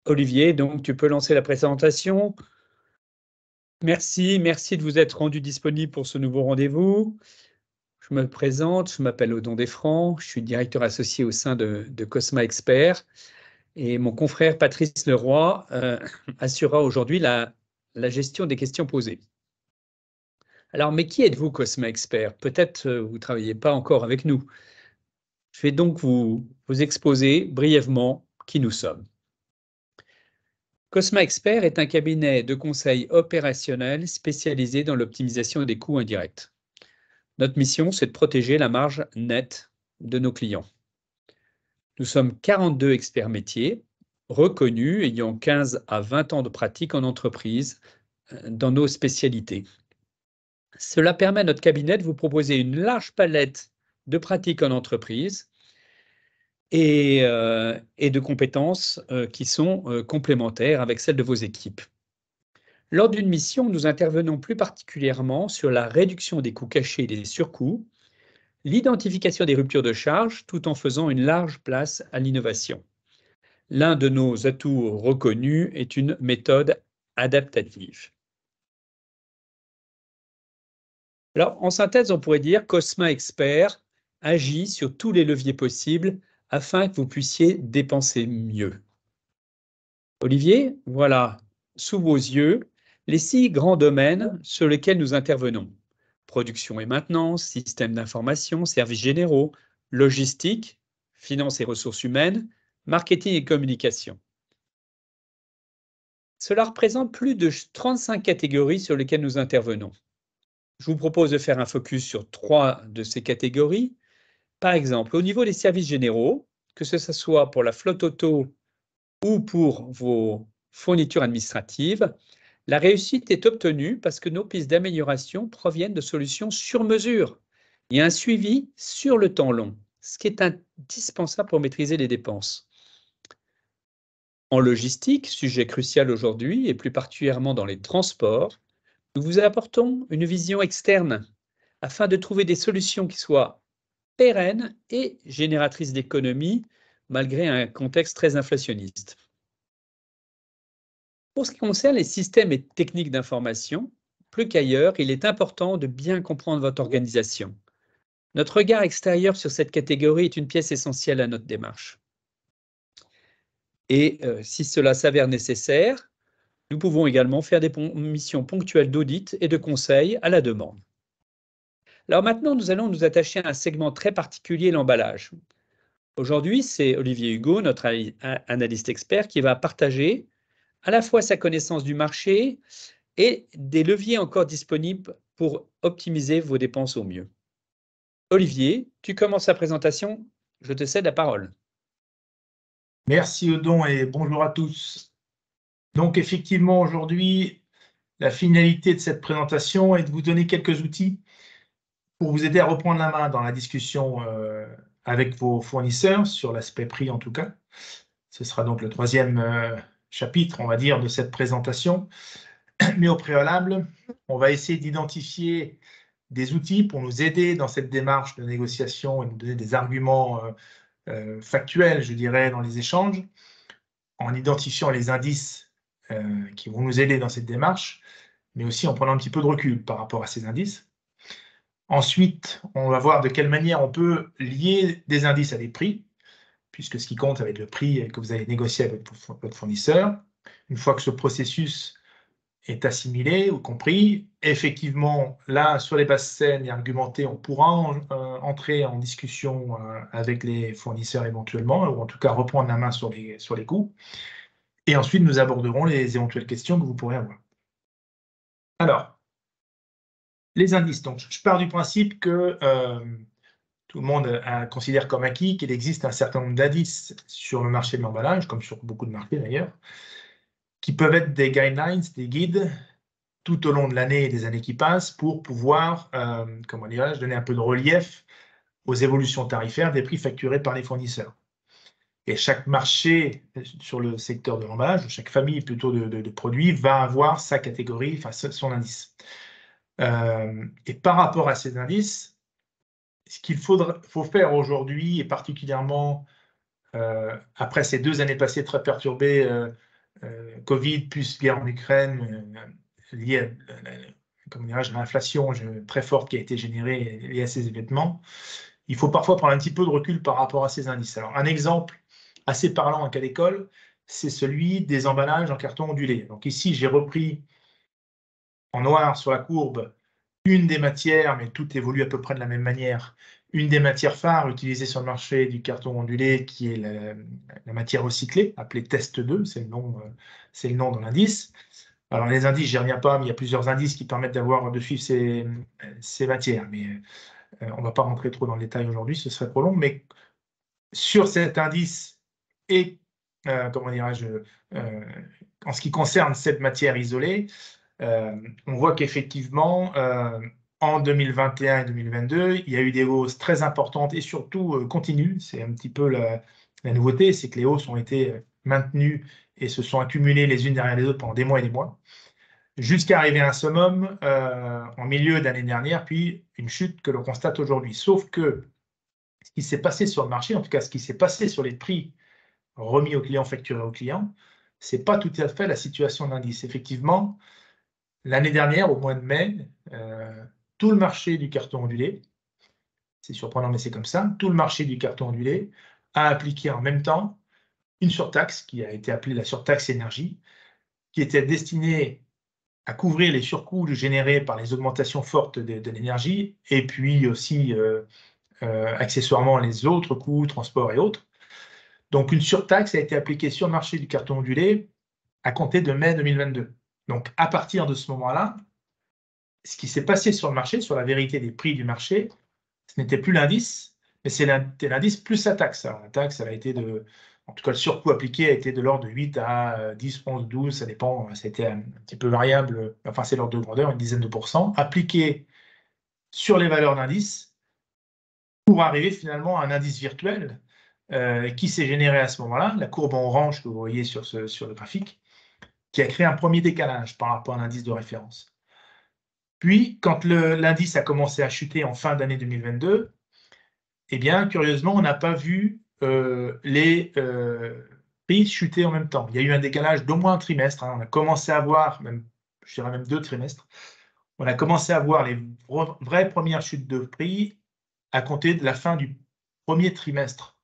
Olivier, donc tu peux lancer la présentation. Merci de vous être rendu disponible pour ce nouveau rendez-vous. Je me présente, je m'appelle Odon Desfrancs, je suis directeur associé au sein de Cosma Expert et mon confrère Patrice Leroy assurera aujourd'hui la gestion des questions posées. Alors, mais qui êtes-vous, Cosma Expert? Peut-être vous ne travaillez pas encore avec nous. Je vais donc vous exposer brièvement qui nous sommes. Cosma Expert est un cabinet de conseil opérationnel spécialisé dans l'optimisation des coûts indirects. Notre mission, c'est de protéger la marge nette de nos clients. Nous sommes 42 experts métiers, reconnus, ayant 15 à 20 ans de pratique en entreprise dans nos spécialités. Cela permet à notre cabinet de vous proposer une large palette de pratiques en entreprise et de compétences qui sont complémentaires avec celles de vos équipes. Lors d'une mission, nous intervenons plus particulièrement sur la réduction des coûts cachés et des surcoûts, l'identification des ruptures de charge, tout en faisant une large place à l'innovation. L'un de nos atouts reconnus est une méthode adaptative. Alors, en synthèse, on pourrait dire Cosma Expert agit sur tous les leviers possibles afin que vous puissiez dépenser mieux. Olivier, voilà, sous vos yeux, les 6 grands domaines sur lesquels nous intervenons. Production et maintenance, système d'information, services généraux, logistique, finances et ressources humaines, marketing et communication. Cela représente plus de 35 catégories sur lesquelles nous intervenons. Je vous propose de faire un focus sur 3 de ces catégories. Par exemple, au niveau des services généraux, que ce soit pour la flotte auto ou pour vos fournitures administratives, la réussite est obtenue parce que nos pistes d'amélioration proviennent de solutions sur mesure. Il y a un suivi sur le temps long, ce qui est indispensable pour maîtriser les dépenses. En logistique, sujet crucial aujourd'hui et plus particulièrement dans les transports, nous vous apportons une vision externe afin de trouver des solutions qui soient pérennes et génératrices d'économies malgré un contexte très inflationniste. Pour ce qui concerne les systèmes et techniques d'information, plus qu'ailleurs, il est important de bien comprendre votre organisation. Notre regard extérieur sur cette catégorie est une pièce essentielle à notre démarche. Et si cela s'avère nécessaire, nous pouvons également faire des missions ponctuelles d'audit et de conseil à la demande. Alors maintenant, nous allons nous attacher à un segment très particulier, l'emballage. Aujourd'hui, c'est Olivier Hugo, notre analyste expert, qui va partager à la fois sa connaissance du marché et des leviers encore disponibles pour optimiser vos dépenses au mieux. Olivier, tu commences la présentation, je te cède la parole. Merci Odon et bonjour à tous. Donc effectivement, aujourd'hui, la finalité de cette présentation est de vous donner quelques outils pour vous aider à reprendre la main dans la discussion avec vos fournisseurs, sur l'aspect prix en tout cas. Ce sera donc le 3e chapitre, on va dire, de cette présentation. Mais au préalable, on va essayer d'identifier des outils pour nous aider dans cette démarche de négociation et nous donner des arguments factuels, je dirais, dans les échanges, en identifiant les indices qui vont nous aider dans cette démarche, mais aussi en prenant un petit peu de recul par rapport à ces indices. Ensuite, on va voir de quelle manière on peut lier des indices à des prix, puisque ce qui compte, ça va être le prix que vous allez négocier avec votre fournisseur. Une fois que ce processus est assimilé ou compris, effectivement, là, sur les bases saines et argumentées, on pourra entrer en discussion avec les fournisseurs éventuellement, ou en tout cas reprendre la main sur les coûts. Et ensuite, nous aborderons les éventuelles questions que vous pourrez avoir. Alors, les indices. Donc, je pars du principe que tout le monde considère comme acquis qu'il existe un certain nombre d'indices sur le marché de l'emballage, comme sur beaucoup de marchés d'ailleurs, qui peuvent être des guidelines, des guides, tout au long de l'année et des années qui passent, pour pouvoir, comment dirais-je, donner un peu de relief aux évolutions tarifaires des prix facturés par les fournisseurs. Et chaque marché sur le secteur de l'emballage, chaque famille plutôt de produits, va avoir sa catégorie, enfin son indice. Et par rapport à ces indices, ce qu'il faut faire aujourd'hui, et particulièrement après ces 2 années passées très perturbées Covid plus guerre en Ukraine liée à comment dirais-je, l'inflation très forte qui a été générée liée à ces événements, il faut parfois prendre un petit peu de recul par rapport à ces indices. Alors, un exemple assez parlant en cas d'école, c'est celui des emballages en carton ondulé. Donc ici, j'ai repris en noir sur la courbe une des matières, mais tout évolue à peu près de la même manière, une des matières phares utilisées sur le marché du carton ondulé, qui est la matière recyclée, appelée Test 2, c'est le nom de l'indice. Alors les indices, j'y reviens pas, mais il y a plusieurs indices qui permettent de suivre ces matières. Mais on ne va pas rentrer trop dans le détail aujourd'hui, ce serait trop long. Mais sur cet indice et, comment dirais-je, en ce qui concerne cette matière isolée, on voit qu'effectivement, en 2021 et 2022, il y a eu des hausses très importantes et surtout continues. C'est un petit peu la nouveauté, c'est que les hausses ont été maintenues et se sont accumulées les unes derrière les autres pendant des mois et des mois, jusqu'à arriver à un summum en milieu d'année dernière, puis une chute que l'on constate aujourd'hui. Sauf que ce qui s'est passé sur le marché, en tout cas ce qui s'est passé sur les prix remis aux clients, facturés aux clients, ce n'est pas tout à fait la situation d'indice. Effectivement, l'année dernière, au mois de mai, tout le marché du carton ondulé, c'est surprenant mais c'est comme ça, tout le marché du carton ondulé a appliqué en même temps une surtaxe qui a été appelée la surtaxe énergie, qui était destinée à couvrir les surcoûts générés par les augmentations fortes de l'énergie et puis aussi accessoirement les autres coûts, transport et autres. Donc une surtaxe a été appliquée sur le marché du carton ondulé à compter de mai 2022. Donc à partir de ce moment-là, ce qui s'est passé sur le marché, sur la vérité des prix du marché, ce n'était plus l'indice, mais c'est l'indice plus la taxe. Alors, la taxe, elle a été en tout cas, le surcoût appliqué a été de l'ordre de 8 à 10, 11, 12, ça dépend, c'était un petit peu variable, enfin, c'est l'ordre de grandeur, une dizaine de pourcents, appliqué sur les valeurs d'indice pour arriver finalement à un indice virtuel qui s'est généré à ce moment-là, la courbe en orange que vous voyez sur le graphique, qui a créé un premier décalage par rapport à l'indice de référence. Puis, quand l'indice a commencé à chuter en fin d'année 2022, eh bien, curieusement, on n'a pas vu les prix chuter en même temps. Il y a eu un décalage d'au moins un trimestre. On a commencé à voir, je dirais même 2 trimestres, on a commencé à voir les vraies premières chutes de prix à compter de la fin du premier trimestre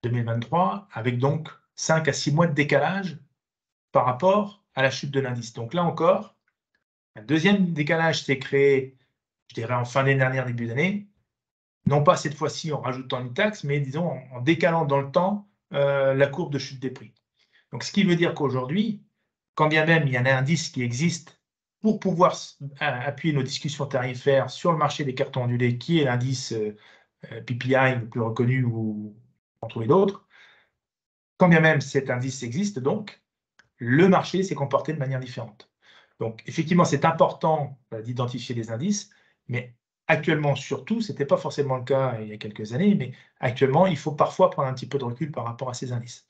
2023, avec donc 5 à 6 mois de décalage par rapport à la chute de l'indice. Donc là encore, un deuxième décalage s'est créé, je dirais, en fin d'année dernière, début d'année, non pas cette fois-ci en rajoutant une taxe, mais disons en décalant dans le temps la courbe de chute des prix. Donc ce qui veut dire qu'aujourd'hui, quand bien même il y a un indice qui existe pour pouvoir appuyer nos discussions tarifaires sur le marché des cartons ondulés, qui est l'indice PPI le plus reconnu ou en trouver d'autres, quand bien même cet indice existe donc, le marché s'est comporté de manière différente. Donc, effectivement, c'est important d'identifier les indices, mais actuellement, surtout, ce n'était pas forcément le cas il y a quelques années, mais actuellement, il faut parfois prendre un petit peu de recul par rapport à ces indices.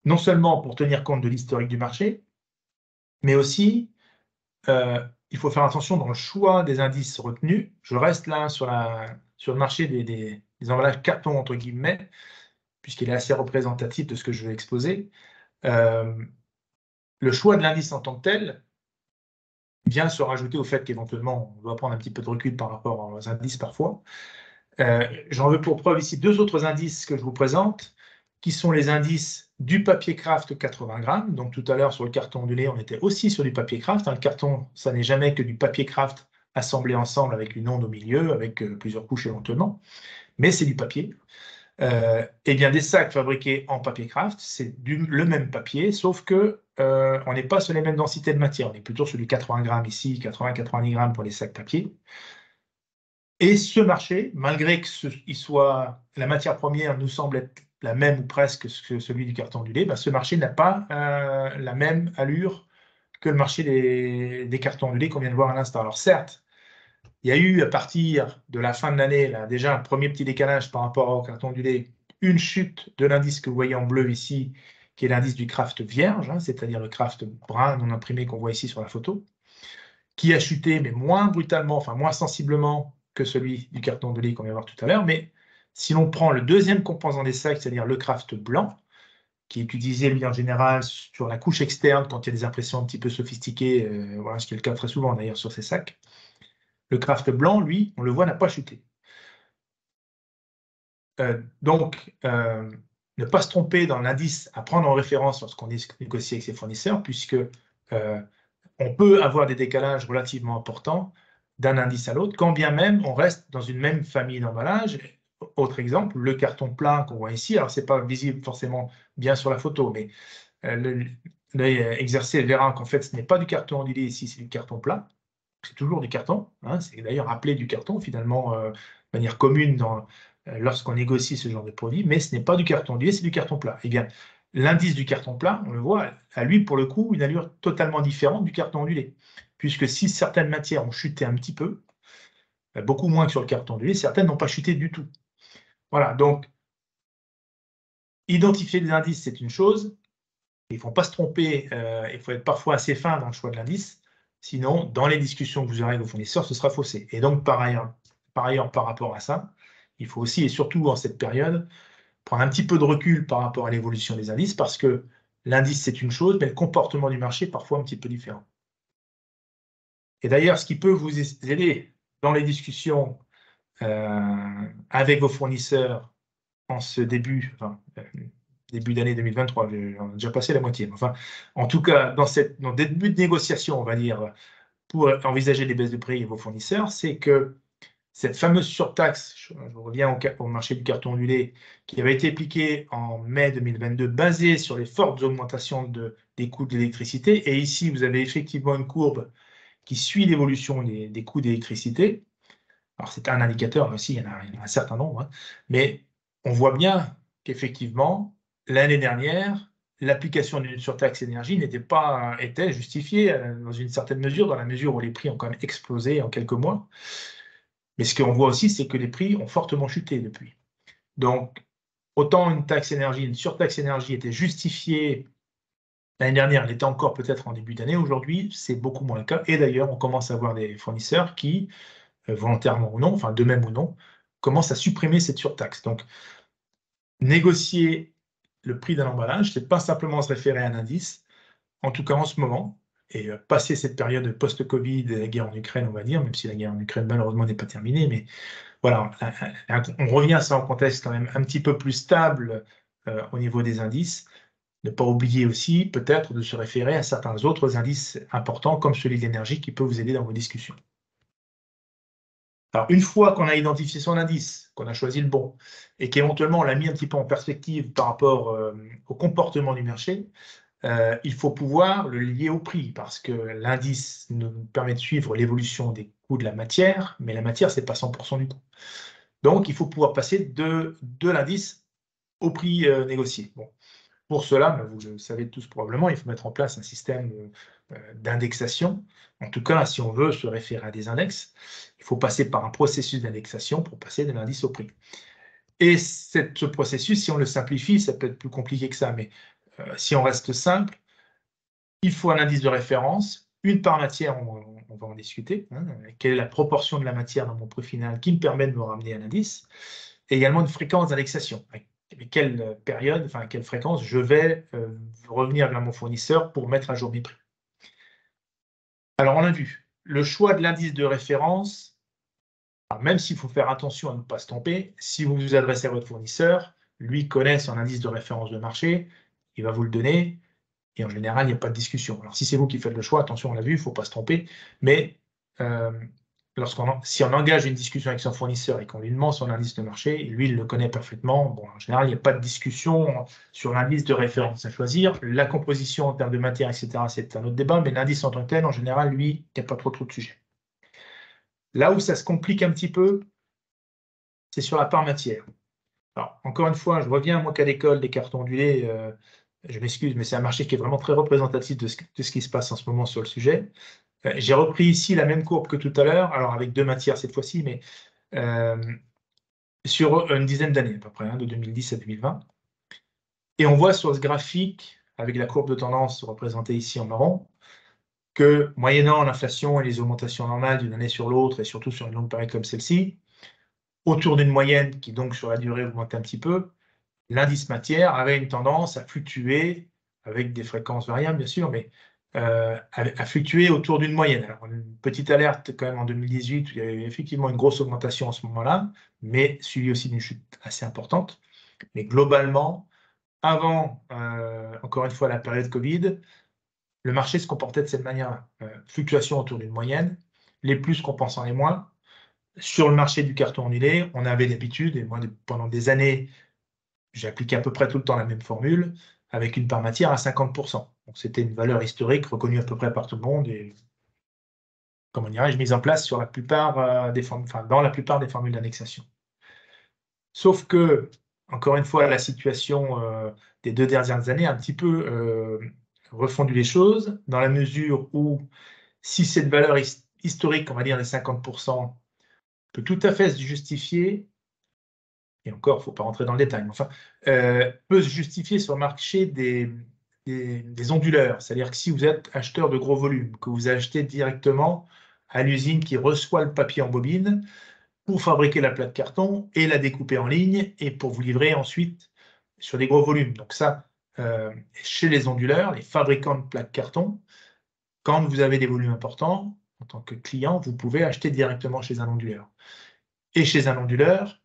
Non seulement pour tenir compte de l'historique du marché, mais aussi, il faut faire attention dans le choix des indices retenus. Je reste là sur le marché des emballages carton, entre guillemets, puisqu'il est assez représentatif de ce que je vais exposer. Le choix de l'indice en tant que tel vient se rajouter au fait qu'éventuellement, on doit prendre un petit peu de recul par rapport aux indices parfois. J'en veux pour preuve ici 2 autres indices que je vous présente, qui sont les indices du papier craft 80 grammes. Donc tout à l'heure, sur le carton ondulé, on était aussi sur du papier craft. Le carton, ça n'est jamais que du papier craft assemblé ensemble avec une onde au milieu, avec plusieurs couches éventuellement, mais c'est du papier. Eh bien, des sacs fabriqués en papier craft, c'est le même papier, sauf que on n'est pas sur les mêmes densités de matière. On est plutôt sur du 80 grammes ici, 80-90 grammes pour les sacs papier. Et ce marché, malgré que la matière première nous semble être la même ou presque que celui du carton ondulé, ce marché n'a pas la même allure que le marché des cartons ondulés qu'on vient de voir à l'instant. Alors certes, il y a eu à partir de la fin de l'année déjà un premier petit décalage par rapport au carton ondulé, une chute de l'indice que vous voyez en bleu ici, qui est l'indice du craft vierge, c'est-à-dire le craft brun non imprimé qu'on voit ici sur la photo, qui a chuté, mais moins brutalement, enfin moins sensiblement que celui du carton ondulé qu'on vient voir tout à l'heure. Mais si l'on prend le deuxième composant des sacs, c'est-à-dire le craft blanc, qui est utilisé lui en général sur la couche externe quand il y a des impressions un petit peu sophistiquées, voilà, ce qui est le cas très souvent d'ailleurs sur ces sacs. Le Kraft blanc, lui, on le voit, n'a pas chuté. Donc, ne pas se tromper dans l'indice à prendre en référence lorsqu'on négocie avec ses fournisseurs, puisque on peut avoir des décalages relativement importants d'un indice à l'autre, quand bien même on reste dans une même famille d'emballage. Autre exemple, le carton plat qu'on voit ici, alors ce n'est pas visible forcément bien sur la photo, mais l'œil exercé verra qu'en fait ce n'est pas du carton ondulé ici, c'est du carton plat. C'est toujours du carton, hein, c'est d'ailleurs appelé du carton finalement de manière commune lorsqu'on négocie ce genre de produit, mais ce n'est pas du carton ondulé, c'est du carton plat. Eh bien, l'indice du carton plat, on le voit, a lui pour le coup une allure totalement différente du carton ondulé, puisque si certaines matières ont chuté un petit peu, beaucoup moins que sur le carton ondulé, certaines n'ont pas chuté du tout. Voilà, donc identifier les indices, c'est une chose. Il ne faut pas se tromper, il faut être parfois assez fin dans le choix de l'indice. Sinon, dans les discussions que vous aurez avec vos fournisseurs, ce sera faussé. Et donc, par ailleurs, par rapport à ça, il faut aussi, et surtout en cette période, prendre un petit peu de recul par rapport à l'évolution des indices, parce que l'indice, c'est une chose, mais le comportement du marché est parfois un petit peu différent. Et d'ailleurs, ce qui peut vous aider dans les discussions avec vos fournisseurs en ce début d'année 2023, on a déjà passé la moitié. Enfin, en tout cas, dans le début de négociation, on va dire, pour envisager les baisses de prix et vos fournisseurs, c'est que cette fameuse surtaxe, je reviens au marché du carton ondulé, qui avait été appliquée en mai 2022, basée sur les fortes augmentations des coûts de l'électricité. Et ici, vous avez effectivement une courbe qui suit l'évolution des coûts d'électricité. Alors, c'est un indicateur aussi, il y en a un certain nombre, hein, mais on voit bien qu'effectivement, l'année dernière, l'application d'une surtaxe énergie était justifiée dans une certaine mesure, dans la mesure où les prix ont quand même explosé en quelques mois. Mais ce qu'on voit aussi, c'est que les prix ont fortement chuté depuis. Donc, autant une taxe énergie, une surtaxe énergie était justifiée l'année dernière, elle était encore peut-être en début d'année. Aujourd'hui, c'est beaucoup moins le cas. Et d'ailleurs, on commence à voir des fournisseurs qui, volontairement ou non, enfin de même ou non, commencent à supprimer cette surtaxe. Donc, négocier le prix d'un emballage, c'est pas simplement se référer à un indice, en tout cas en ce moment, et passer cette période post-Covid et la guerre en Ukraine, on va dire, même si la guerre en Ukraine malheureusement n'est pas terminée, mais voilà, on revient à ça en contexte quand même un petit peu plus stable au niveau des indices. Ne pas oublier aussi peut-être de se référer à certains autres indices importants comme celui de l'énergie qui peut vous aider dans vos discussions. Alors, une fois qu'on a identifié son indice, qu'on a choisi le bon, et qu'éventuellement on l'a mis un petit peu en perspective par rapport au comportement du marché, il faut pouvoir le lier au prix, parce que l'indice nous permet de suivre l'évolution des coûts de la matière, mais la matière, ce n'est pas 100% du coût. Donc, il faut pouvoir passer de l'indice au prix négocié. Bon. Pour cela, vous le savez tous probablement, il faut mettre en place un système d'indexation. En tout cas, si on veut se référer à des index, il faut passer par un processus d'indexation pour passer de l'indice au prix. Et ce processus, si on le simplifie, ça peut être plus compliqué que ça, mais si on reste simple, il faut un indice de référence, une par matière, on va en discuter, hein, quelle est la proportion de la matière dans mon prix final qui me permet de me ramener à l'indice, et également une fréquence d'indexation. Quelle période, enfin quelle fréquence je vais revenir vers mon fournisseur pour mettre à jour mes prix. Alors on a vu, le choix de l'indice de référence, même s'il faut faire attention à ne pas se tromper, si vous vous adressez à votre fournisseur, lui connaît son indice de référence de marché, il va vous le donner, et en général, il n'y a pas de discussion. Alors si c'est vous qui faites le choix, attention, on l'a vu, il ne faut pas se tromper, mais si on engage une discussion avec son fournisseur et qu'on lui demande son indice de marché, lui, il le connaît parfaitement. Bon, en général, il n'y a pas de discussion sur l'indice de référence à choisir. La composition en termes de matière, etc., c'est un autre débat, mais l'indice en tant que tel, en général, lui, il n'y a pas trop de sujet. Là où ça se complique un petit peu, c'est sur la part matière. Alors, encore une fois, je reviens, moi, qu'à l'école des cartons ondulés, je m'excuse, mais c'est un marché qui est vraiment très représentatif de ce qui se passe en ce moment sur le sujet. J'ai repris ici la même courbe que tout à l'heure, alors avec deux matières cette fois-ci, mais sur une dizaine d'années à peu près, hein, de 2010 à 2020. Et on voit sur ce graphique, avec la courbe de tendance représentée ici en marron, que moyennant l'inflation et les augmentations normales d'une année sur l'autre, et surtout sur une longue période comme celle-ci, autour d'une moyenne qui donc sur la durée augmente un petit peu, l'indice matière avait une tendance à fluctuer avec des fréquences variables, bien sûr, mais à fluctuer autour d'une moyenne. Alors, une petite alerte quand même en 2018, où il y avait effectivement une grosse augmentation en ce moment-là, mais suivie aussi d'une chute assez importante. Mais globalement, avant, encore une fois, la période Covid, le marché se comportait de cette manière-là. Fluctuation autour d'une moyenne, les plus compensant les moins. Sur le marché du carton annulé, on avait l'habitude, et moi, pendant des années, j'ai appliqué à peu près tout le temps la même formule, avec une part matière à 50%. Donc, c'était une valeur historique reconnue à peu près par tout le monde et, comment dirais-je, mise en place sur la plupart dans la plupart des formules d'indexation. Sauf que, encore une fois, la situation des 2 dernières années a un petit peu refondu les choses, dans la mesure où, si cette valeur historique, on va dire les 50%, peut tout à fait se justifier, et encore, il ne faut pas rentrer dans le détail, mais enfin, peut se justifier sur le marché des onduleurs. C'est-à-dire que si vous êtes acheteur de gros volumes, que vous achetez directement à l'usine qui reçoit le papier en bobine pour fabriquer la plaque carton et la découper en ligne et pour vous livrer ensuite sur des gros volumes. Donc ça, chez les onduleurs, les fabricants de plaques carton, quand vous avez des volumes importants, en tant que client, vous pouvez acheter directement chez un onduleur. Et chez un onduleur,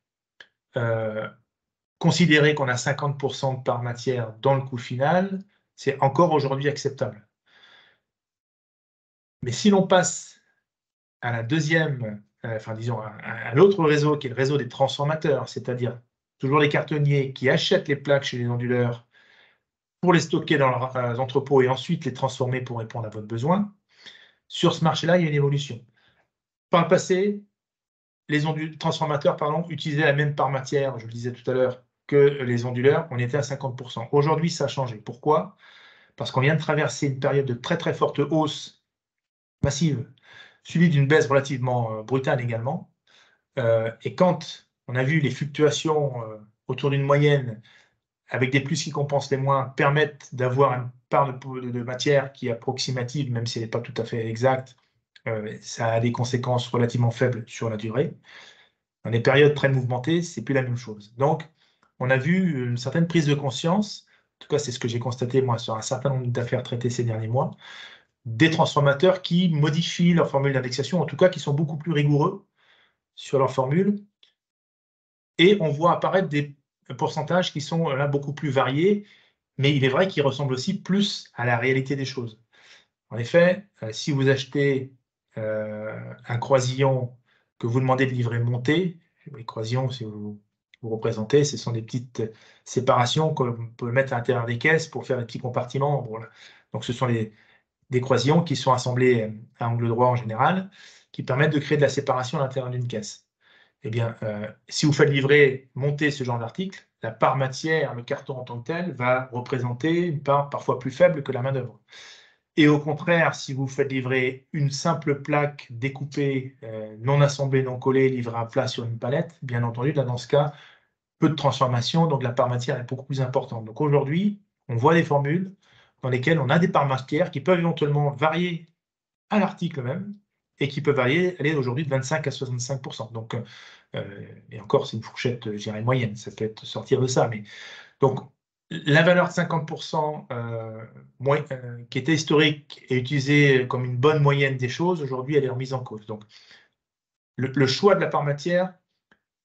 considérer qu'on a 50% de part matière dans le coût final, c'est encore aujourd'hui acceptable. Mais si l'on passe à la deuxième, disons à l'autre réseau, qui est le réseau des transformateurs, c'est-à-dire toujours les cartonniers qui achètent les plaques chez les onduleurs pour les stocker dans leurs entrepôts et ensuite les transformer pour répondre à votre besoin, sur ce marché-là, il y a une évolution. Par le passé, les transformateurs utilisaient la même part matière, je le disais tout à l'heure, que les onduleurs, on était à 50%. Aujourd'hui, ça a changé. Pourquoi? Parce qu'on vient de traverser une période de très très forte hausse massive, suivie d'une baisse relativement brutale également. Et quand on a vu les fluctuations autour d'une moyenne, avec des plus qui compensent les moins, permettent d'avoir une part de matière qui est approximative, même si elle n'est pas tout à fait exacte, ça a des conséquences relativement faibles sur la durée. Dans des périodes très mouvementées, c'est plus la même chose. Donc, on a vu une certaine prise de conscience, en tout cas c'est ce que j'ai constaté moi sur un certain nombre d'affaires traitées ces derniers mois, des transformateurs qui modifient leur formule d'indexation, en tout cas qui sont beaucoup plus rigoureux sur leur formule, et on voit apparaître des pourcentages qui sont là beaucoup plus variés, mais il est vrai qu'ils ressemblent aussi plus à la réalité des choses. En effet, si vous achetez un croisillon que vous demandez de livrer monté, les croisillons, si vous représentez, ce sont des petites séparations qu'on peut mettre à l'intérieur des caisses pour faire des petits compartiments. Voilà. Donc ce sont des croisillons qui sont assemblés à angle droit en général, qui permettent de créer de la séparation à l'intérieur d'une caisse. Eh bien, si vous faites livrer, monter ce genre d'article, la part matière, le carton en tant que tel, va représenter une part parfois plus faible que la main-d'œuvre. Et au contraire, si vous faites livrer une simple plaque découpée, non assemblée, non collée, livrée à plat sur une palette, bien entendu, là, dans ce cas, peu de transformation, donc la part matière est beaucoup plus importante. Donc aujourd'hui, on voit des formules dans lesquelles on a des parts matières qui peuvent éventuellement varier à l'article même, et qui peuvent aller aujourd'hui de 25 à 65%. Donc, et encore, c'est une fourchette, je dirais, moyenne, ça peut être sortir de ça. Mais, donc, la valeur de 50% qui était historique et utilisée comme une bonne moyenne des choses, aujourd'hui, elle est remise en cause. Donc, le choix de la part matière,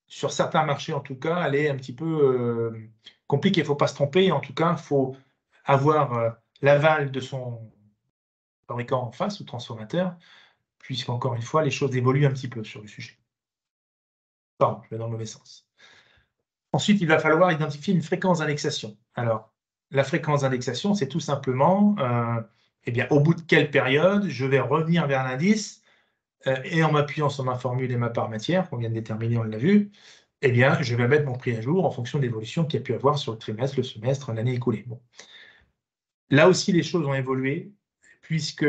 sur certains marchés en tout cas, elle est un petit peu compliquée. Il ne faut pas se tromper. En tout cas, il faut avoir l'aval de son fabricant en face ou transformateur, puisqu'encore une fois, les choses évoluent un petit peu sur le sujet. Pardon, je vais dans le mauvais sens. Ensuite, il va falloir identifier une fréquence d'indexation. Alors, la fréquence d'indexation, c'est tout simplement, au bout de quelle période je vais revenir vers l'indice et en m'appuyant sur ma formule et ma part matière, qu'on vient de déterminer, on l'a vu, je vais mettre mon prix à jour en fonction de l'évolution qu'il y a pu avoir sur le trimestre, le semestre, l'année écoulée. Bon. Là aussi, les choses ont évolué, puisque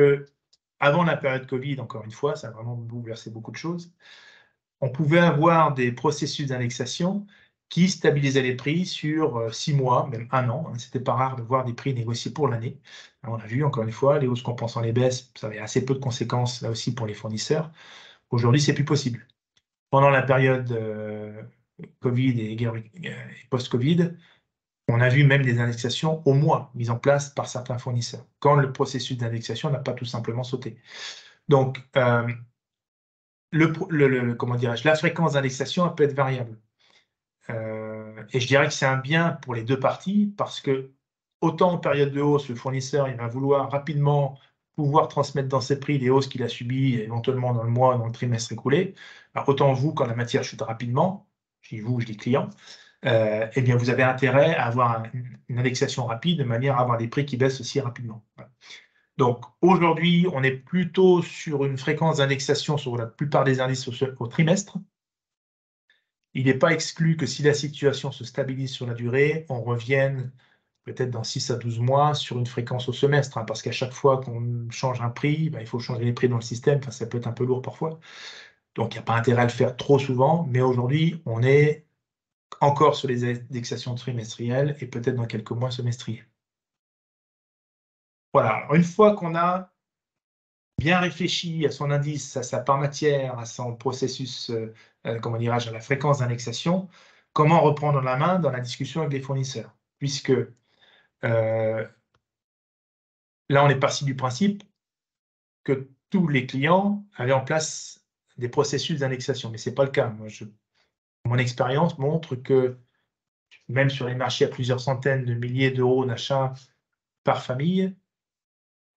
avant la période Covid, encore une fois, ça a vraiment bouleversé beaucoup de choses, on pouvait avoir des processus d'indexation qui stabilisaient les prix sur 6 mois, même 1 an. C'était pas rare de voir des prix négociés pour l'année. On a vu, encore une fois, les hausses compensant les baisses, ça avait assez peu de conséquences, là aussi, pour les fournisseurs. Aujourd'hui, c'est plus possible. Pendant la période Covid et post-Covid, On a vu même des indexations au mois mises en place par certains fournisseurs, quand le processus d'indexation n'a pas tout simplement sauté. Donc, comment dirais-je, la fréquence d'indexation peut être variable. Et je dirais que c'est un bien pour les deux parties, parce que autant en période de hausse, le fournisseur il va vouloir rapidement pouvoir transmettre dans ses prix les hausses qu'il a subies, éventuellement dans le mois, dans le trimestre écoulé. Alors, autant vous, quand la matière chute rapidement, je dis vous, je dis client, eh bien vous avez intérêt à avoir une indexation rapide de manière à avoir des prix qui baissent aussi rapidement. Voilà. Donc aujourd'hui, on est plutôt sur une fréquence d'indexation sur la plupart des indices au trimestre. Il n'est pas exclu que si la situation se stabilise sur la durée, on revienne peut-être dans 6 à 12 mois sur une fréquence au semestre, hein, parce qu'à chaque fois qu'on change un prix, il faut changer les prix dans le système, enfin, ça peut être un peu lourd parfois. Donc il n'y a pas intérêt à le faire trop souvent, mais aujourd'hui, on est encore sur les indexations trimestrielles et peut-être dans quelques mois semestriels. Voilà, alors, une fois qu'on a bien réfléchi à son indice, à sa part matière, à son processus, comment dirais-je, à la fréquence d'indexation, comment reprendre la main dans la discussion avec les fournisseurs? Puisque là, on est parti du principe que tous les clients avaient en place des processus d'indexation, mais ce n'est pas le cas. Mon expérience montre que même sur les marchés à plusieurs centaines de milliers d'euros d'achat par famille,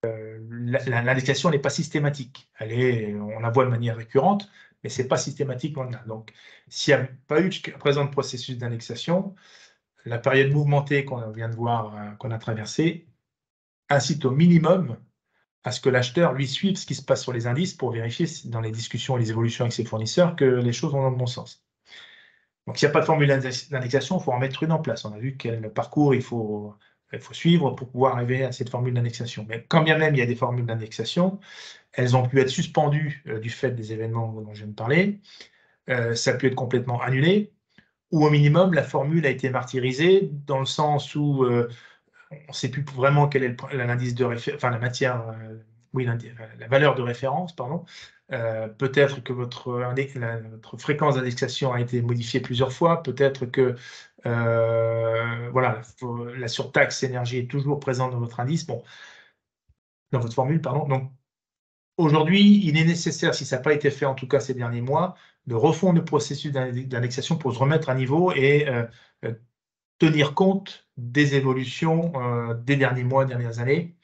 l'indexation n'est pas systématique. On la voit de manière récurrente, mais ce n'est pas systématique. Donc, s'il n'y a pas eu jusqu'à présent de processus d'indexation, la période mouvementée qu'on vient de voir, qu'on a traversée, incite au minimum à ce que l'acheteur, lui, suive ce qui se passe sur les indices pour vérifier dans les discussions et les évolutions avec ses fournisseurs que les choses vont dans le bon sens. Donc, s'il n'y a pas de formule d'indexation, il faut en mettre une en place. On a vu quel parcours il faut suivre pour pouvoir arriver à cette formule d'indexation. Mais quand bien même il y a des formules d'indexation, elles ont pu être suspendues du fait des événements dont je viens de parler. Ça a pu être complètement annulé, ou au minimum, la formule a été martyrisée dans le sens où on ne sait plus vraiment quel est l'indice de référence, enfin la matière, la valeur de référence, pardon. Peut-être que votre fréquence d'indexation a été modifiée plusieurs fois, peut-être que voilà, la surtaxe énergie est toujours présente dans votre indice, bon, dans votre formule, pardon. Donc aujourd'hui, il est nécessaire, si ça n'a pas été fait en tout cas ces derniers mois, de refondre le processus d'indexation pour se remettre à niveau et tenir compte des évolutions des derniers mois, dernières années,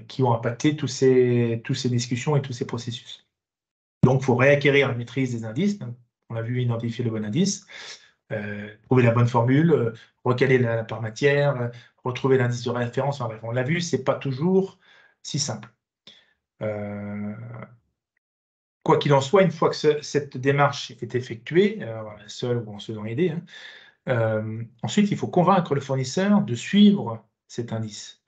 qui ont impacté toutes ces discussions et tous ces processus. Donc, il faut réacquérir la maîtrise des indices. Donc, on a vu identifier le bon indice, trouver la bonne formule, recaler la part matière, retrouver l'indice de référence. Enfin, bref, on l'a vu, ce n'est pas toujours si simple. Quoi qu'il en soit, une fois que cette démarche est effectuée, seule ou en se faisant aider, ensuite, il faut convaincre le fournisseur de suivre cet indice.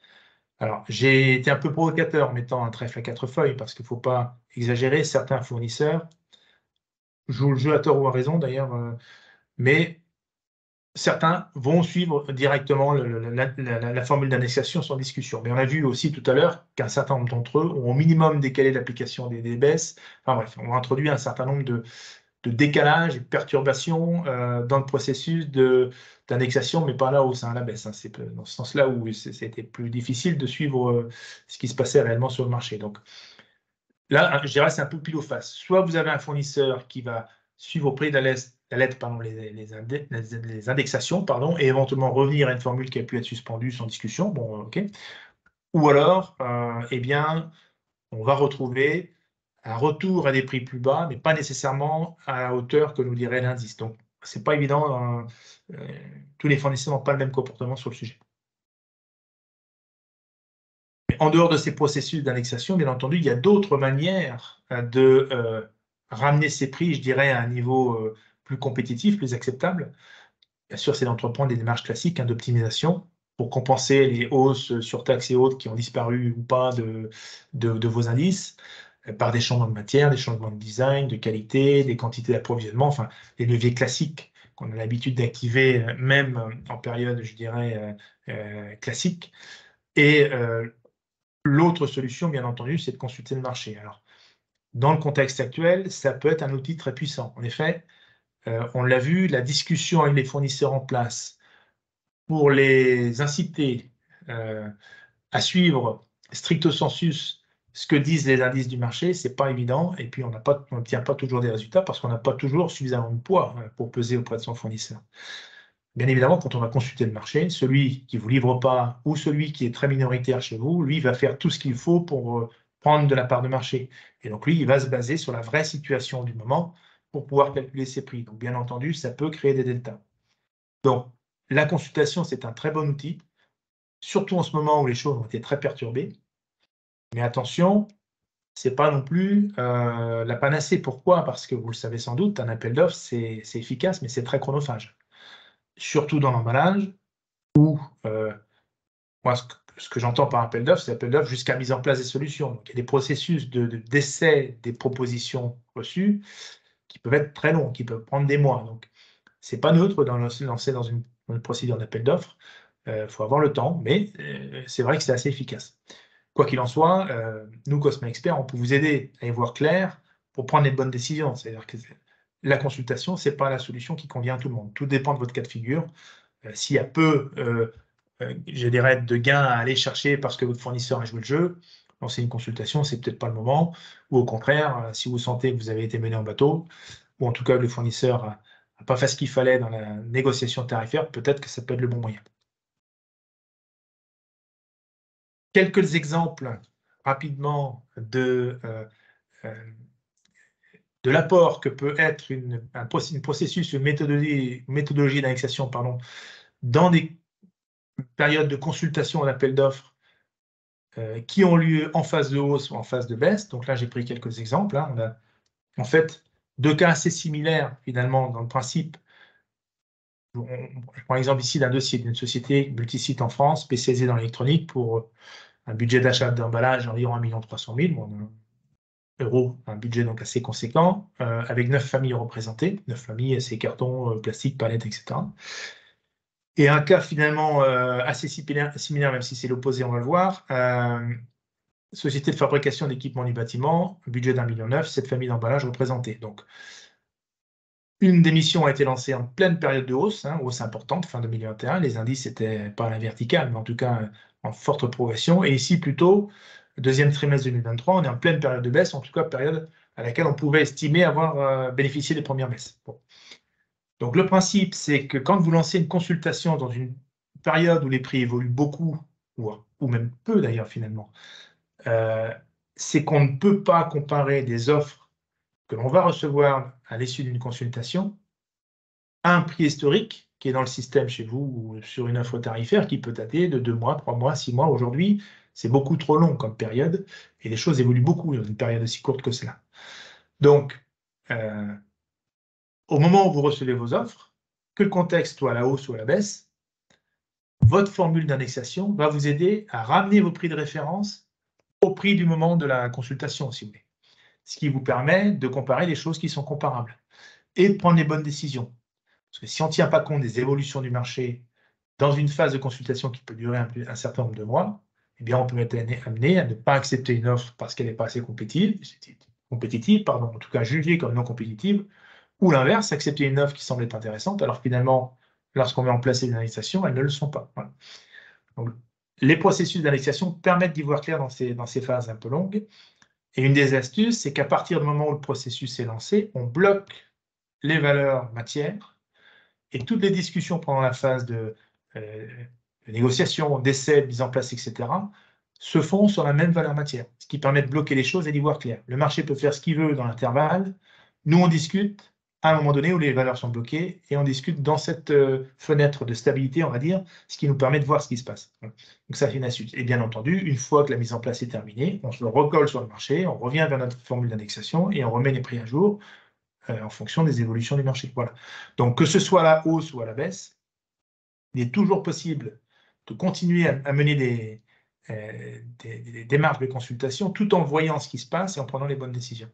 Alors, j'ai été un peu provocateur en mettant un trèfle à 4 feuilles parce qu'il ne faut pas exagérer. Certains fournisseurs jouent le jeu à tort ou à raison d'ailleurs, mais certains vont suivre directement la formule d'indexation sans discussion. Mais on a vu aussi tout à l'heure qu'un certain nombre d'entre eux ont au minimum décalé l'application des baisses. Enfin bref, on a introduit un certain nombre de décalage et de perturbation dans le processus d'indexation, mais pas là où c'est à la baisse. Hein. C'est dans ce sens-là où c'était plus difficile de suivre ce qui se passait réellement sur le marché. Donc là, je dirais c'est un peu pile ou face. Soit vous avez un fournisseur qui va suivre au prix de la lettre pardon, les indexations pardon, et éventuellement revenir à une formule qui a pu être suspendue sans discussion. Bon, ok. Ou alors, eh bien, on va retrouver un retour à des prix plus bas, mais pas nécessairement à la hauteur que nous dirait l'indice. Donc, ce n'est pas évident. Tous les fournisseurs n'ont pas le même comportement sur le sujet. Mais en dehors de ces processus d'indexation, bien entendu, il y a d'autres manières de ramener ces prix, je dirais, à un niveau plus compétitif, plus acceptable. Bien sûr, c'est d'entreprendre des démarches classiques d'optimisation pour compenser les hausses surtaxes et autres qui ont disparu ou pas de vos indices, par des changements de matière, des changements de design, de qualité, des quantités d'approvisionnement, enfin, les leviers classiques qu'on a l'habitude d'activer même en période, je dirais, classique. Et l'autre solution, bien entendu, c'est de consulter le marché. Alors, dans le contexte actuel, ça peut être un outil très puissant. En effet, on l'a vu, la discussion avec les fournisseurs en place pour les inciter à suivre stricto sensus ce que disent les indices du marché, c'est pas évident. Et puis, on n'obtient pas toujours des résultats parce qu'on n'a pas toujours suffisamment de poids pour peser auprès de son fournisseur. Bien évidemment, quand on va consulter le marché, celui qui ne vous livre pas ou celui qui est très minoritaire chez vous, lui, va faire tout ce qu'il faut pour prendre de la part de marché. Et donc, lui, il va se baser sur la vraie situation du moment pour pouvoir calculer ses prix. Donc, bien entendu, ça peut créer des deltas. Donc, la consultation, c'est un très bon outil, surtout en ce moment où les choses ont été très perturbées. Mais attention, ce n'est pas non plus la panacée. Pourquoi? Parce que vous le savez sans doute, un appel d'offres, c'est efficace, mais c'est très chronophage. Surtout dans l'emballage, où moi, ce que j'entends par appel d'offres, c'est appel d'offres jusqu'à mise en place des solutions. Donc, il y a des processus d'essai des propositions reçues qui peuvent être très longs, qui peuvent prendre des mois. Donc, ce n'est pas neutre de lancer dans une procédure d'appel d'offres. Il faut avoir le temps, mais c'est vrai que c'est assez efficace. Quoi qu'il en soit, nous, Cosma Expert, on peut vous aider à y voir clair pour prendre les bonnes décisions. C'est-à-dire que la consultation, ce n'est pas la solution qui convient à tout le monde. Tout dépend de votre cas de figure. S'il y a peu, je dirais, de gains à aller chercher parce que votre fournisseur a joué le jeu, lancer une consultation, c'est peut-être pas le moment. Ou au contraire, si vous sentez que vous avez été mené en bateau, ou en tout cas que le fournisseur n'a pas fait ce qu'il fallait dans la négociation tarifaire, peut-être que ça peut être le bon moyen. Quelques exemples rapidement de l'apport que peut être un processus, une méthodologie d'annexation, dans des périodes de consultation à l'appel d'offres qui ont lieu en phase de hausse ou en phase de baisse. Donc là, j'ai pris quelques exemples. On a en fait deux cas assez similaires finalement dans le principe. Je prends l'exemple ici d'un dossier d'une société multisite en France spécialisée dans l'électronique pour un budget d'achat d'emballage environ 1 300 000 euros, un budget donc assez conséquent, avec 9 familles représentées. 9 familles, c'est cartons, plastique, palettes, etc. Et un cas finalement assez similaire, même si c'est l'opposé, on va le voir. Société de fabrication d'équipements du bâtiment, budget d'1,9 million, 7 familles d'emballage représentées. Donc, une des missions a été lancée en pleine période de hausse, hausse importante, fin 2021. Les indices n'étaient pas à la verticale, mais en tout cas en forte progression. Et ici, plutôt, deuxième trimestre 2023, on est en pleine période de baisse, en tout cas période à laquelle on pouvait estimer avoir bénéficié des premières baisses. Bon. Donc, le principe, c'est que quand vous lancez une consultation dans une période où les prix évoluent beaucoup, ou même peu d'ailleurs finalement, c'est qu'on ne peut pas comparer des offres que l'on va recevoir à l'issue d'une consultation à un prix historique qui est dans le système chez vous ou sur une offre tarifaire qui peut dater de 2 mois, 3 mois, 6 mois. Aujourd'hui, c'est beaucoup trop long comme période et les choses évoluent beaucoup dans une période aussi courte que cela. Donc, au moment où vous recevez vos offres, que le contexte soit à la hausse ou à la baisse, votre formule d'indexation va vous aider à ramener vos prix de référence au prix du moment de la consultation, si vous voulez. Ce qui vous permet de comparer les choses qui sont comparables et de prendre les bonnes décisions. Parce que si on ne tient pas compte des évolutions du marché dans une phase de consultation qui peut durer un certain nombre de mois, eh bien, on peut être amené à ne pas accepter une offre parce qu'elle n'est pas assez compétitive, en tout cas jugée comme non compétitive, ou l'inverse, accepter une offre qui semble être intéressante, alors finalement, lorsqu'on met en place les indexations, elles ne le sont pas. Voilà. Donc, les processus d'indexation permettent d'y voir clair dans ces phases un peu longues. Et une des astuces, c'est qu'à partir du moment où le processus est lancé, on bloque les valeurs matières et toutes les discussions pendant la phase de négociation, d'essai, de mise en place, etc., se font sur la même valeur matière, ce qui permet de bloquer les choses et d'y voir clair. Le marché peut faire ce qu'il veut dans l'intervalle. Nous, on discute à un moment donné où les valeurs sont bloquées et on discute dans cette fenêtre de stabilité, on va dire, ce qui nous permet de voir ce qui se passe. Donc ça, c'est une astuce. Et bien entendu, une fois que la mise en place est terminée, on se le recolle sur le marché, on revient vers notre formule d'indexation et on remet les prix à jour en fonction des évolutions du marché. Voilà. Donc que ce soit à la hausse ou à la baisse, il est toujours possible de continuer à mener des démarches de consultation tout en voyant ce qui se passe et en prenant les bonnes décisions.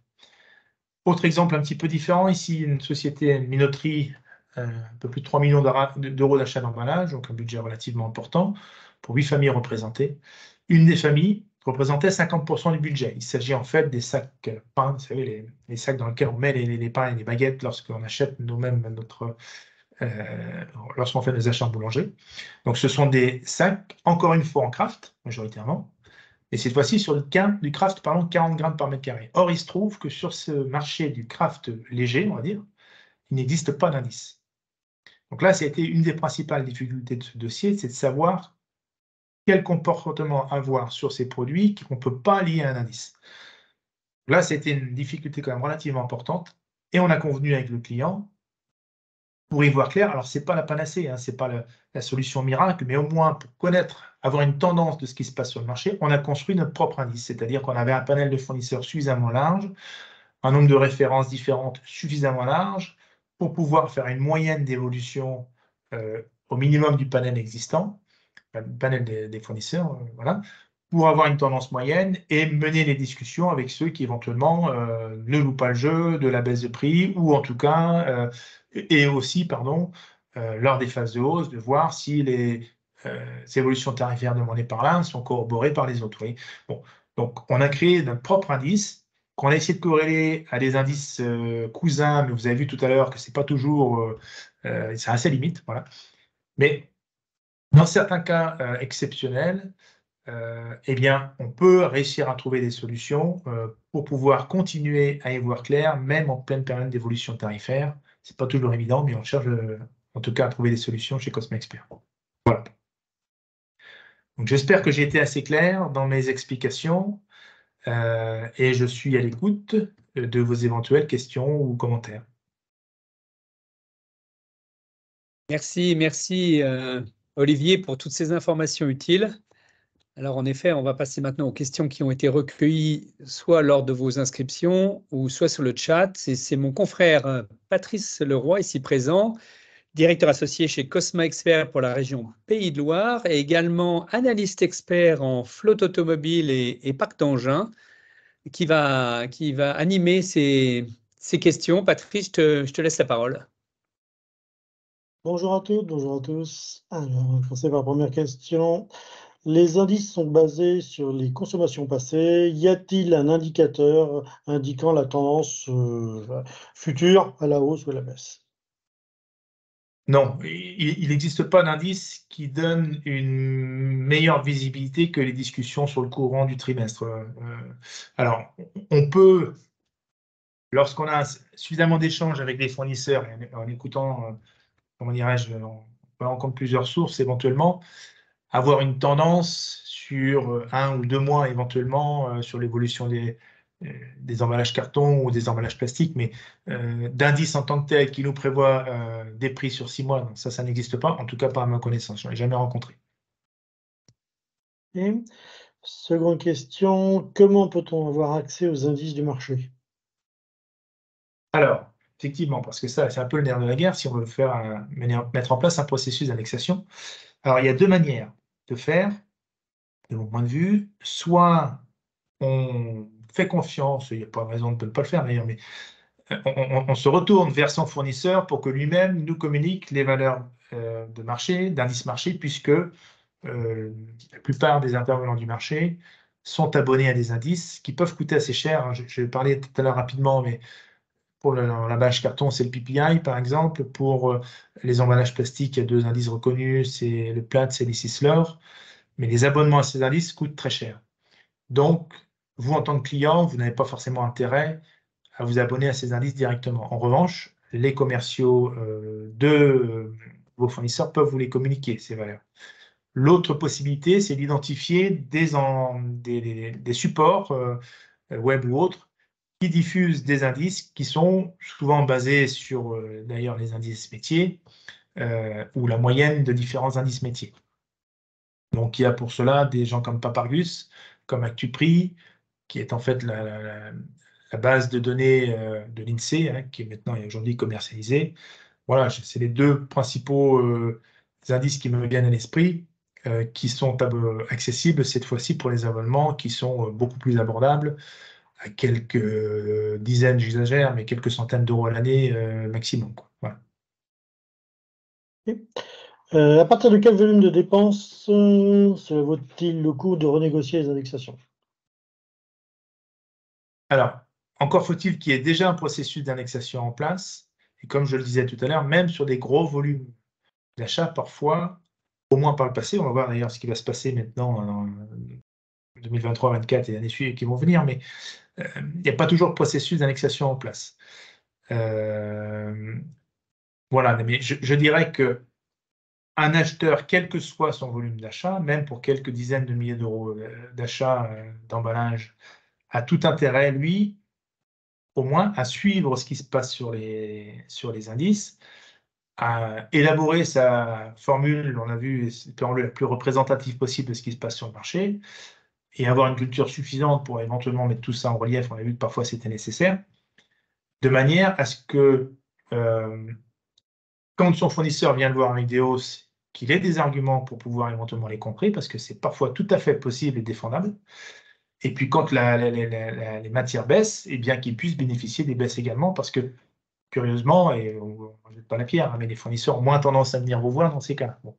Autre exemple un petit peu différent, ici une société, une minoterie, un peu plus de 3 millions d'euros d'achat d'emballage, donc un budget relativement important, pour 8 familles représentées. Une des familles représentait 50% du budget. Il s'agit en fait des sacs pain, vous savez, les sacs dans lesquels on met les pains et les baguettes lorsqu'on achète nous-mêmes notre lorsqu'on fait des achats en boulangerie. Donc, ce sont des sacs, encore une fois en craft, majoritairement, et cette fois-ci sur du craft, pardon, 40 grammes par mètre carré. Or, il se trouve que sur ce marché du craft léger, on va dire, il n'existe pas d'indice. Donc là, ça a été une des principales difficultés de ce dossier, c'est de savoir quel comportement avoir sur ces produits qu'on ne peut pas lier à un indice. Là, c'était une difficulté quand même relativement importante, et on a convenu avec le client pour y voir clair. Alors, ce n'est pas la panacée, hein, ce n'est pas la solution miracle, mais au moins pour connaître, avoir une tendance de ce qui se passe sur le marché, on a construit notre propre indice, c'est-à-dire qu'on avait un panel de fournisseurs suffisamment large, un nombre de références différentes suffisamment large pour pouvoir faire une moyenne d'évolution au minimum du panel existant, le panel des fournisseurs, voilà, pour avoir une tendance moyenne et mener les discussions avec ceux qui éventuellement ne louent pas le jeu de la baisse de prix, ou en tout cas, et aussi, pardon, lors des phases de hausse, de voir si les évolutions tarifaires demandées par l'un sont corroborées par les autres. Oui. Bon. Donc, on a créé notre propre indice qu'on a essayé de corréler à des indices cousins, mais vous avez vu tout à l'heure que c'est pas toujours, c'est assez limite, voilà. Mais dans certains cas exceptionnels, eh bien, on peut réussir à trouver des solutions pour pouvoir continuer à y voir clair, même en pleine période d'évolution tarifaire. C'est pas toujours évident, mais on cherche en tout cas à trouver des solutions chez Cosma Expert. Voilà. Donc, j'espère que j'ai été assez clair dans mes explications et je suis à l'écoute de vos éventuelles questions ou commentaires. Merci Olivier pour toutes ces informations utiles. Alors en effet, on va passer maintenant aux questions qui ont été recueillies soit lors de vos inscriptions ou soit sur le chat. C'est mon confrère Patrice Leroy, ici présent, directeur associé chez Cosma Expert pour la région Pays de Loire et également analyste expert en flotte automobile et parc d'engins, qui va animer ces questions. Patrice, je te laisse la parole. Bonjour à toutes, bonjour à tous. Alors, on va commencer par la première question. Les indices sont basés sur les consommations passées. Y a-t-il un indicateur indiquant la tendance future à la hausse ou à la baisse? Non, il n'existe pas d'indice qui donne une meilleure visibilité que les discussions sur le courant du trimestre. Alors, on peut, lorsqu'on a suffisamment d'échanges avec des fournisseurs, et en écoutant, comment dirais-je, en prenant en compte plusieurs sources éventuellement, avoir une tendance sur 1 ou 2 mois éventuellement sur l'évolution des emballages carton ou des emballages plastiques, mais d'indices en tant que tel qui nous prévoit des prix sur 6 mois, non, ça n'existe pas, en tout cas pas à ma connaissance, je n'en ai jamais rencontré. Et seconde question, comment peut-on avoir accès aux indices du marché? Alors, effectivement, parce que ça, c'est un peu le nerf de la guerre, si on veut mettre en place un processus d'indexation. Alors, il y a 2 manières de faire, de mon point de vue. Soit on fait confiance, il n'y a pas de raison de ne pas le faire d'ailleurs, mais on se retourne vers son fournisseur pour que lui-même nous communique les valeurs de marché, d'indice marché, puisque la plupart des intervenants du marché sont abonnés à des indices qui peuvent coûter assez cher, hein. Je vais parler tout à l'heure rapidement, mais pour l'emballage carton, c'est le PPI, par exemple. Pour les emballages plastiques, il y a 2 indices reconnus, c'est le Platts et le Sysler. Mais les abonnements à ces indices coûtent très cher. Donc, vous, en tant que client, vous n'avez pas forcément intérêt à vous abonner à ces indices directement. En revanche, les commerciaux de vos fournisseurs peuvent vous les communiquer, ces valeurs. L'autre possibilité, c'est d'identifier des supports web ou autres qui diffusent des indices qui sont souvent basés sur d'ailleurs les indices métiers ou la moyenne de différents indices métiers. Donc il y a pour cela des gens comme Papargus, comme Actuprix, qui est en fait la base de données de l'INSEE, hein, qui est maintenant et aujourd'hui commercialisée. Voilà, c'est les 2 principaux indices qui me viennent à l'esprit, qui sont accessibles cette fois-ci pour les abonnements qui sont beaucoup plus abordables, à quelques dizaines, j'exagère, mais quelques centaines d'euros à l'année maximum, quoi. Voilà. À partir de quel volume de dépenses cela vaut-il le coup de renégocier les indexations? Alors, encore faut-il qu'il y ait déjà un processus d'indexation en place Et comme je le disais tout à l'heure, même sur des gros volumes d'achat, parfois, au moins par le passé, on va voir d'ailleurs ce qui va se passer maintenant en 2023, 2024 et l'année suivante qui vont venir, mais il n'y a pas toujours de processus d'annexation en place. Voilà, mais je dirais que un acheteur, quel que soit son volume d'achat, même pour quelques dizaines de milliers d'euros d'achat d'emballage, a tout intérêt, lui, au moins, à suivre ce qui se passe sur les indices, à élaborer sa formule, on l'a vu, la plus représentative possible de ce qui se passe sur le marché, et avoir une culture suffisante pour éventuellement mettre tout ça en relief. On a vu que parfois c'était nécessaire, de manière à ce que quand son fournisseur vient le voir en vidéo, qu'il ait des arguments pour pouvoir éventuellement les contrer, parce que c'est parfois tout à fait possible et défendable. Et puis quand les matières baissent, eh bien qu'ils puissent bénéficier des baisses également, parce que curieusement, et on ne jette pas la pierre, hein, mais les fournisseurs ont moins tendance à venir vous voir dans ces cas. Bon.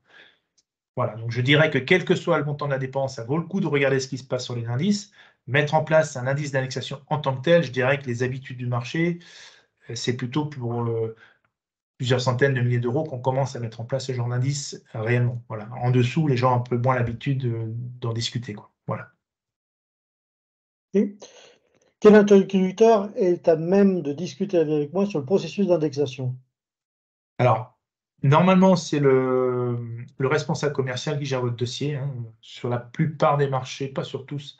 Voilà, donc je dirais que quel que soit le montant de la dépense, ça vaut le coup de regarder ce qui se passe sur les indices. Mettre en place un indice d'annexation en tant que tel, je dirais que les habitudes du marché, c'est plutôt pour plusieurs centaines de milliers d'euros qu'on commence à mettre en place ce genre d'indice réellement. Voilà. En dessous, les gens ont un peu moins l'habitude d'en discuter, quoi. Voilà. Et quel interlocuteur est à même de discuter avec moi sur le processus d'indexation? Alors, normalement, c'est le responsable commercial qui gère votre dossier, hein, sur la plupart des marchés, pas sur tous.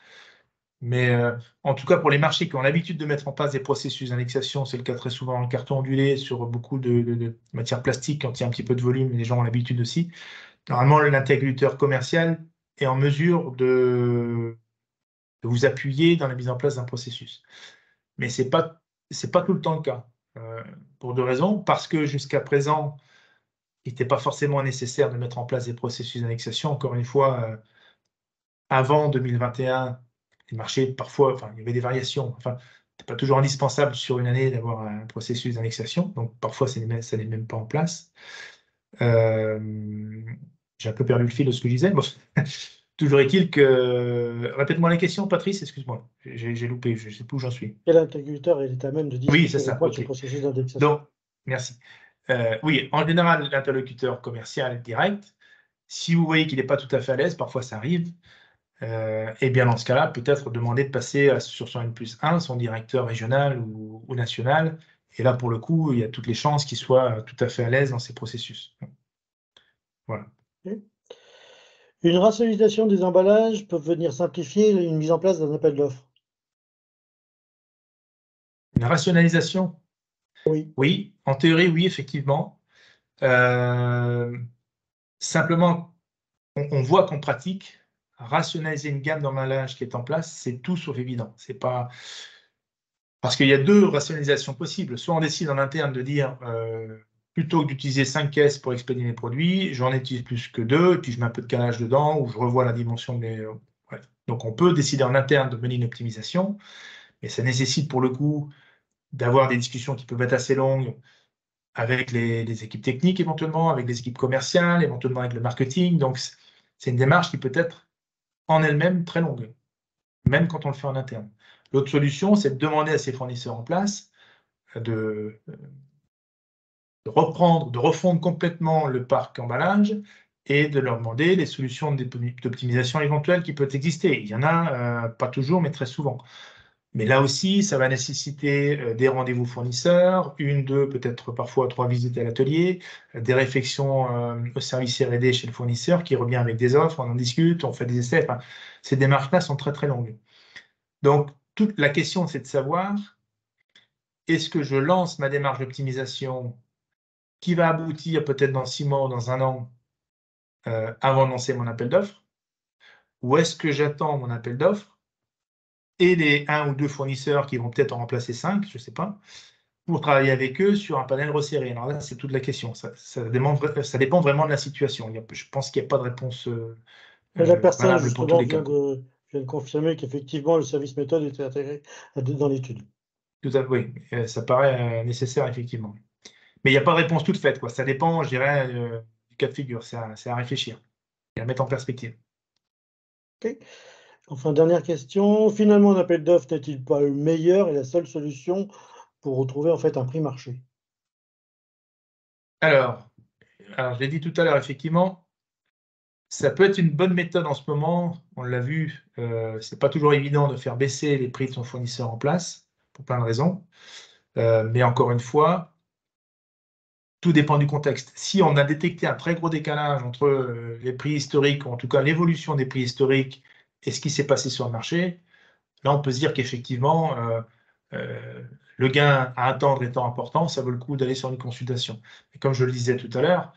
Mais en tout cas, pour les marchés qui ont l'habitude de mettre en place des processus d'indexation, c'est le cas très souvent en carton ondulé, sur beaucoup de matières plastiques, quand il y a un petit peu de volume, les gens ont l'habitude aussi. Normalement, l'interlocuteur commercial est en mesure de vous appuyer dans la mise en place d'un processus. Mais ce n'est pas tout le temps le cas, pour deux raisons. Parce que jusqu'à présent, il n'était pas forcément nécessaire de mettre en place des processus d'annexation. Encore une fois, avant 2021, les marchés, parfois, enfin, il y avait des variations. Enfin, ce n'est pas toujours indispensable sur une année d'avoir un processus d'annexation. Donc, parfois, ça n'est même pas en place. J'ai un peu perdu le fil de ce que je disais. Bon. Toujours est-il que... Répète-moi la question, Patrice, excuse-moi. J'ai loupé, je ne sais plus où j'en suis. Quel interlocuteur est à même de Oui, c'est discuter avec ça, moi ok. sur le processus d'indexation? Donc, merci. Oui, en général, l'interlocuteur commercial direct, si vous voyez qu'il n'est pas tout à fait à l'aise, parfois ça arrive, et bien dans ce cas-là, peut-être demander de passer sur son N+1, son directeur régional ou national. Et là, pour le coup, il y a toutes les chances qu'il soit tout à fait à l'aise dans ces processus. Voilà. Une rationalisation des emballages peut venir simplifier une mise en place d'un appel d'offres. Une rationalisation? Oui. Oui, en théorie, oui, effectivement. Simplement, on voit qu'en pratique, rationaliser une gamme d'emballage qui est en place, c'est tout sauf évident. C'est pas... Parce qu'il y a deux rationalisations possibles. Soit on décide en interne de dire, plutôt que d'utiliser 5 caisses pour expédier mes produits, j'en utilise plus que 2, et puis je mets un peu de canage dedans, ou je revois la dimension des... Bref. Donc on peut décider en interne de mener une optimisation, mais ça nécessite pour le coup d'avoir des discussions qui peuvent être assez longues avec les équipes techniques éventuellement, avec les équipes commerciales, éventuellement avec le marketing. Donc c'est une démarche qui peut être en elle-même très longue, même quand on le fait en interne. L'autre solution, c'est de demander à ses fournisseurs en place de reprendre, de refondre complètement le parc emballage et de leur demander les solutions d'optimisation éventuelles qui peuvent exister. Il y en a, pas toujours, mais très souvent. Mais là aussi, ça va nécessiter des rendez-vous fournisseurs, une, deux, peut-être parfois 3 visites à l'atelier, des réflexions au service R&D chez le fournisseur qui revient avec des offres, on en discute, on fait des essais. Enfin, ces démarches-là sont très très longues. Donc, toute la question, c'est de savoir, est-ce que je lance ma démarche d'optimisation qui va aboutir peut-être dans 6 mois ou dans 1 an avant de lancer mon appel d'offres, ou est-ce que j'attends mon appel d'offres et les 1 ou 2 fournisseurs qui vont peut-être en remplacer 5, je ne sais pas, pour travailler avec eux sur un panel resserré. Alors là, c'est toute la question. Ça dépend vraiment de la situation. Je pense qu'il n'y a pas de réponse La personne, valable pour tous justement, les cas. vient de confirmer qu'effectivement, le service méthode était intégré dans l'étude. Tout à fait, oui. Ça paraît nécessaire, effectivement. Mais il n'y a pas de réponse toute faite, quoi. Ça dépend, je dirais, du cas de figure. C'est à réfléchir et à mettre en perspective. Okay. Enfin, dernière question. Finalement, un appel d'offres n'est-il pas le meilleur et la seule solution pour retrouver en fait un prix marché? Alors, je l'ai dit tout à l'heure, effectivement, ça peut être une bonne méthode en ce moment. On l'a vu, c'est pas toujours évident de faire baisser les prix de son fournisseur en place, pour plein de raisons. Mais encore une fois, tout dépend du contexte. Si on a détecté un très gros décalage entre les prix historiques, ou en tout cas l'évolution des prix historiques, et ce qui s'est passé sur le marché, là, on peut se dire qu'effectivement, le gain à attendre étant important, ça vaut le coup d'aller sur une consultation. Et comme je le disais tout à l'heure,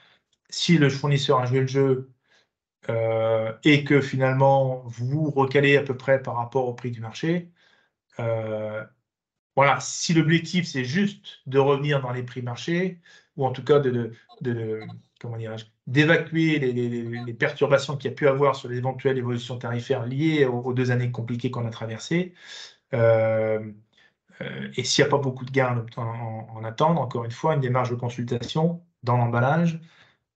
si le fournisseur a joué le jeu et que finalement, vous recalez à peu près par rapport au prix du marché, voilà, si l'objectif, c'est juste de revenir dans les prix marché, ou en tout cas comment dirais-je, d'évacuer les perturbations qu'il y a pu avoir sur l'éventuelle évolution tarifaire liée aux 2 années compliquées qu'on a traversées, et s'il n'y a pas beaucoup de gains en attendre, encore une fois, une démarche de consultation dans l'emballage,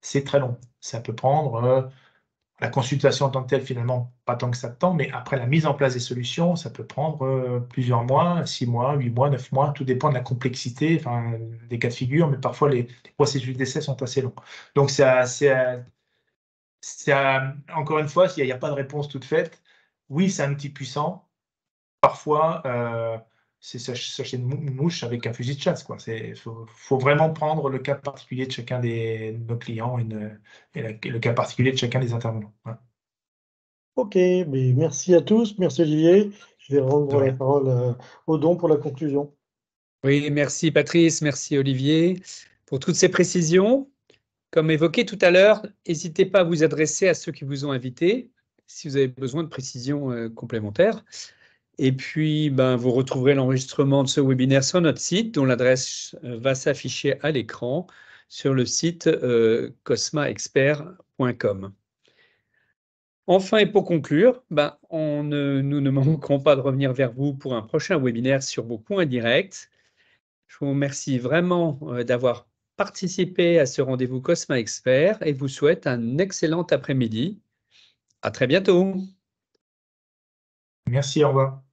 c'est très long. Ça peut prendre la consultation en tant que telle, finalement, pas tant que ça de temps, mais après la mise en place des solutions, ça peut prendre plusieurs mois, 6 mois, 8 mois, 9 mois, tout dépend de la complexité, enfin, des cas de figure, mais parfois les processus d'essai sont assez longs. Donc, encore une fois, il n'y a pas de réponse toute faite. Oui, c'est un outil puissant. Parfois, c'est chercher une mouche avec un fusil de chasse, quoi. Faut vraiment prendre le cas particulier de chacun de nos clients et le cas particulier de chacun des intervenants. Voilà. Ok, mais merci à tous, merci Olivier. Je vais De rendre la rien. parole à Odon pour la conclusion. Oui, merci Patrice, merci Olivier pour toutes ces précisions. Comme évoqué tout à l'heure, n'hésitez pas à vous adresser à ceux qui vous ont invité si vous avez besoin de précisions complémentaires. Et puis, vous retrouverez l'enregistrement de ce webinaire sur notre site, dont l'adresse va s'afficher à l'écran sur le site cosmaexpert.com. Enfin, et pour conclure, nous ne manquerons pas de revenir vers vous pour un prochain webinaire sur vos coûts indirects. Je vous remercie vraiment d'avoir participé à ce rendez-vous Cosma Expert et vous souhaite un excellent après-midi. À très bientôt. Merci, au revoir.